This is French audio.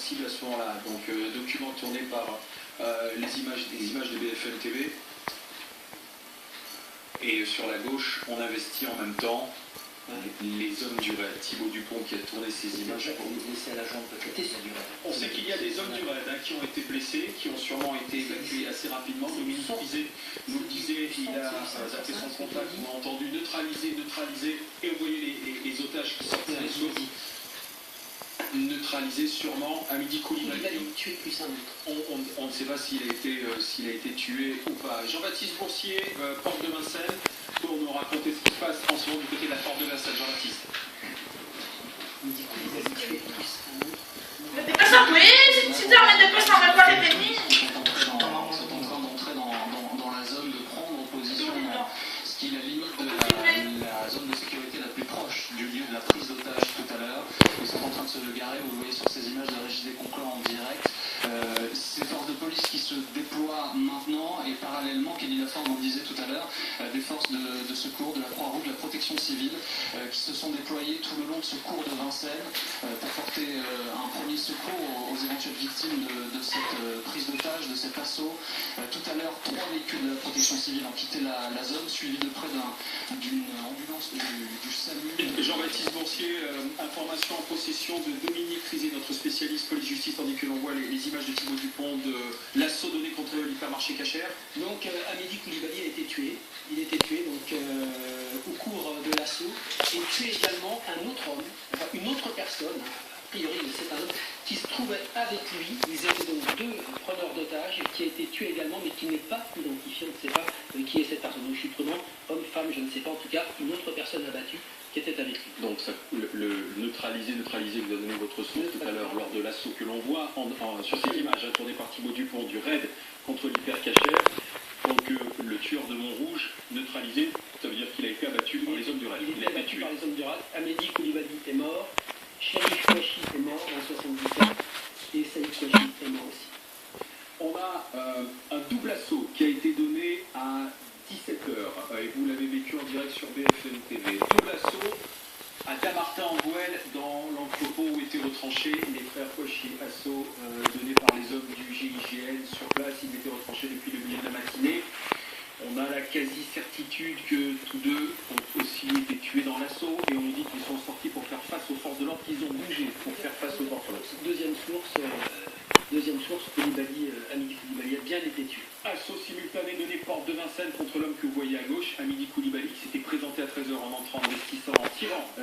cible à ce moment-là. Donc document tourné par des images de BFM TV. Et sur la gauche, on investit en même temps les hommes du RAID. Thibaut Dupont qui a tourné ces images. On sait qu'il y a des hommes du RAID qui ont été blessés, qui ont sûrement été évacués assez rapidement. Dominique Pizet nous le disait, il a, d'après son contact, on a entendu neutraliser, et vous voyez les otages qui sortaient des sources. Neutralisé sûrement. Hamidi Koulibaly tué plus un autre. On ne sait pas s'il a été tué ou pas. Jean-Baptiste Boursier, porte de Vincennes, pour nous raconter ce qui se passe en ce moment du côté de la porte de Vincennes. Jean-Baptiste. Hamidi Koulibaly tué plus un autre. Mais t'es pas surpris? Si tu remets de poste en même temps les pénis. C'est en train d'entrer dans la zone, de prendre position dans ce qui est la limite de la zone de sécurité la plus proche du lieu de la prise d'otage tout à l'heure. Ils sont en train de se garer, vous le voyez sur ces images de Régis Desconcours en direct. Ces forces de police qui se déploient maintenant et parallèlement, Kelly Lafort nous disait tout à l'heure, des forces de secours, de la Croix-Rouge, de la protection civile qui se sont déployées tout le long de ce cours de Vincennes pour porter un premier secours aux éventuelles victimes de cette prise d'otage, de cet assaut. Tout à l'heure, 3 véhicules de la protection civile ont quitté la zone, suivis de près d'une ambulance du SAMU. Jean-Baptiste Boursier, information en possession de Dominique Rizet, notre spécialiste police-justice, tandis que l'on voit les images de Thibaut Dupont de l'assaut donné contre l'hypermarché Cachère. Donc Hamidi Koulibaly a été tué. Il a été tué donc, au cours de l'assaut et tué également un autre homme, enfin une autre personne, a priori c'est un homme, qui se trouvait avec lui. Ils étaient donc 2 preneurs d'otages qui a été tué également mais qui n'est pas identifié. On ne sait pas qui est cette personne. Donc je suis prenant, homme, femme, je ne sais pas. En tout cas, une autre personne abattue qui était avec lui. Donc ça, le neutraliser, vous a donné votre son tout à l'heure lors de l'assaut que l'on voit sur cette image tournée par Thibaut Dupont du RAID contre l'hypercachère. Donc le tueur de Montrouge, neutralisé, ça veut dire qu'il a été abattu par les hommes du RAID. Il a été abattu par les hommes du RAID. Hamidi Koulibaly est mort, Cherif Kouachi est mort en 77 et Saïd Kouachi est mort aussi. On a un double assaut qui a été donné à 17h et vous l'avez vécu en direct sur BFM TV. Double assaut à Damartin-en-Bouelle dans l'entrepôt où étaient retranchés les frères Kouachi. Assaut donné par les hommes du GIGN sur place. Ils étaient retranchés depuis le milieu de la matinée. On a la quasi-certitude que tous deux ont aussi été tués dans l'assaut et on nous dit qu'ils sont sortis pour faire face aux forces de l'ordre, qu'ils ont bougé pour faire face aux forces de l'ordre. Deuxième source, Hamidi Koulibaly a bien été tué. Assaut simultané donné porte de Vincennes contre l'homme que vous voyez à gauche, Hamidi Koulibaly, qui s'était présenté à 13h en entrant dans